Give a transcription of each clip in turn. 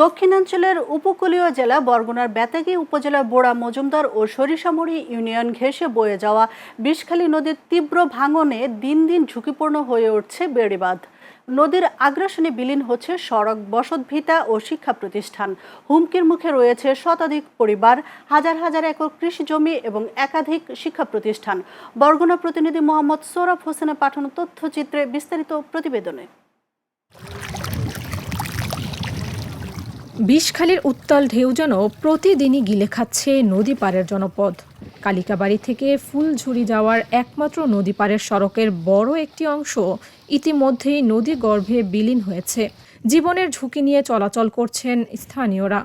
দক্ষিণাঞ্চলের উপকূলীয় জেলা বরগুনার বেতাগী উপজেলার বোড়া মজুমদার ও সরিষামুড়ি ইউনিয়ন ঘেঁষে বয়ে যাওয়া বিষখালী নদীর তীব্র ভাঙনে দিন দিন ঝুঁকিপূর্ণ হয়ে উঠছে বেড়িবাঁধ। নদীর আগ্রাসনে বিলীন হচ্ছে সড়ক, বসতভিটা ও শিক্ষা প্রতিষ্ঠান। হুমকির মুখে রয়েছে শতাধিক পরিবার, হাজার হাজার একর কৃষি জমি এবং একাধিক শিক্ষা প্রতিষ্ঠান। বরগুনা প্রতিনিধি মোহাম্মদ সোহরাব হোসেনের পাঠানো তথ্যচিত্রে বিস্তারিত প্রতিবেদনে। বিষখালীর উত্তাল ঢেউ যেন প্রতিদিনই গিলে খাচ্ছে নদী পাড়ের জনপদ। কালিকাবাড়ি থেকে ফুলঝুরি যাওয়ার একমাত্র নদী পাড়ের সড়কের বড় একটি অংশ ইতিমধ্যেই নদী গর্ভে বিলীন হয়েছে। জীবনের ঝুঁকি নিয়ে চলাচল করছেন স্থানীয়রা।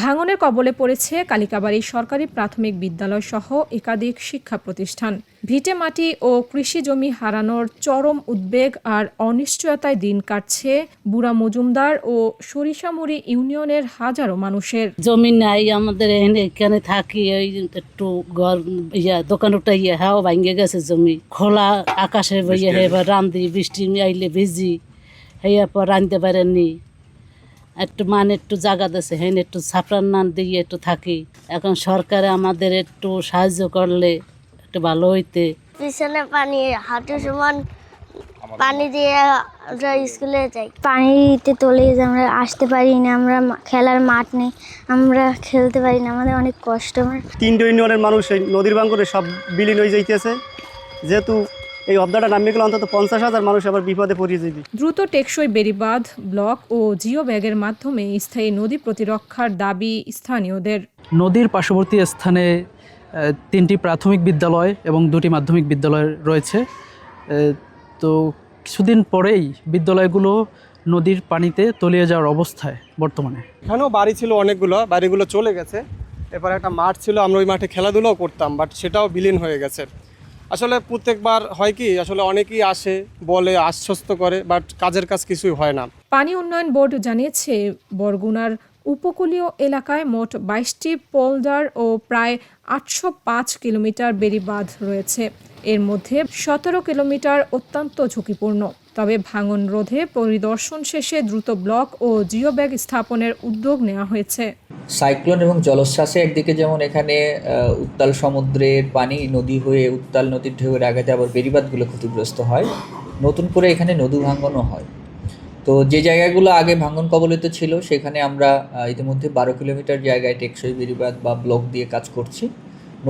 ভাঙনের কবলে পড়েছে কালিকাবাড়ি সরকারি প্রাথমিক বিদ্যালয় সহ একাধিক শিক্ষা প্রতিষ্ঠান। ভিটে মাটি ও কৃষি জমি হারানোর চরম উদ্বেগ আর অনিশ্চয়তায় দিন কাটছে বুড়া মজুমদার ও সরিষামুড়ি ইউনিয়নের হাজারো মানুষের। জমি নাই আমাদের, এখানে থাকি ওই একটু ঘর দোকান উঠাই হাও ভাঙ্গে গেছে জমি। খোলা আকাশে বইয়ে এবার রান্ধি, বৃষ্টি আইলে ভিজি, হেয়ার পর রাঁধতে পারেননি। একটু একটু জায়গা দিয়েছে, হেন একটু ছাপড়ার নান দিয়ে একটু থাকি। এখন সরকারে আমাদের একটু সাহায্য করলে একটু ভালো হইতে। পিছনে পানি হাঁটু সমান পানি দিয়ে আমরা স্কুলে যাই। পানিতে তলে আমরা আসতে পারি না, আমরা খেলার মাঠ নেই, আমরা খেলতে পারি না, আমাদের অনেক কষ্ট। তিনটে ইউনিয়নের মানুষ এই নদীর বাঙ্গরে সব বিলীন হয়ে যাইতেছে। যেহেতু এই অবদাটা নামিয়ে গেলে অন্তত 50,000 মানুষ আবার বিপদে পড়ে যাবে। দ্রুত টেকসই বেড়িবাঁধ, ব্লক ও জিও ব্যাগের মাধ্যমে স্থায়ী নদী প্রতিরক্ষার দাবি স্থানীয়দের। নদীর পার্শ্ববর্তী স্থানে 3টি প্রাথমিক বিদ্যালয় এবং 2টি মাধ্যমিক বিদ্যালয় রয়েছে। তো কিছুদিন পরেই বিদ্যালয়গুলো নদীর পানিতে তলিয়ে যাওয়ার অবস্থায় বর্তমানে। এখানেও বাড়ি ছিল অনেকগুলো, বাড়িগুলো চলে গেছে। এরপর একটা মাঠ ছিল, আমরা ওই মাঠে খেলাধুলাও করতাম, বাট সেটাও বিলীন হয়ে গেছে। আসলে প্রত্যেকবার হয় কি, আসলে অনেকেই আসে বলে আশ্বস্ত করে, বাট কাজের কাজ কিছুই হয় না। পানি উন্নয়ন বোর্ড জানিয়েছে বরগুনার উপকূলীয় এলাকায় মোট 22টি পোলদার ও প্রায় 805 কিলোমিটার বেড়িবাঁধ রয়েছে। এর মধ্যে 17 কিলোমিটার অত্যন্ত ঝুঁকিপূর্ণ। তবে ভাঙন রোধে পরিদর্শন শেষে দ্রুত ব্লক ও জিও ব্যাগ স্থাপনের উদ্যোগ নেওয়া হয়েছে। সাইক্লোন এবং জলোচ্ছ্বাসে একদিকে যেমন এখানে উত্তাল সমুদ্রের পানি নদী হয়ে উত্তাল নদীর ঢেউয়ের আঘাতে আবার বেড়িবাঁধগুলো ক্ষতিগ্রস্ত হয়, নতুন করে এখানে নদী ভাঙনও হয়। তো যে জায়গাগুলো আগে ভাঙন কবলিত ছিল সেখানে আমরা ইতিমধ্যে 12 কিলোমিটার জায়গায় টেকসই বেড়িবাঁধ বা ব্লক দিয়ে কাজ করছি।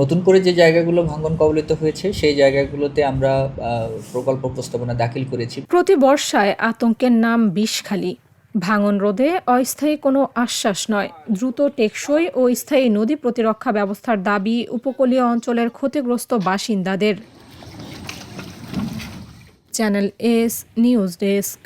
নতুন করে যে জায়গাগুলো ভাঙন কবলিত হয়েছে সেই জায়গাগুলোতে আমরা প্রকল্প প্রস্তাবনা দাখিল করেছি। প্রতি বর্ষায় আতঙ্কের নাম বিষখালী। ভাঙন রোধে অস্থায়ী কোনো আশ্বাস নয়, দ্রুত টেকসই ও স্থায়ী নদী প্রতিরক্ষা ব্যবস্থার দাবি উপকূলীয় অঞ্চলের ক্ষতিগ্রস্ত বাসিন্দাদের। Channel S news desk.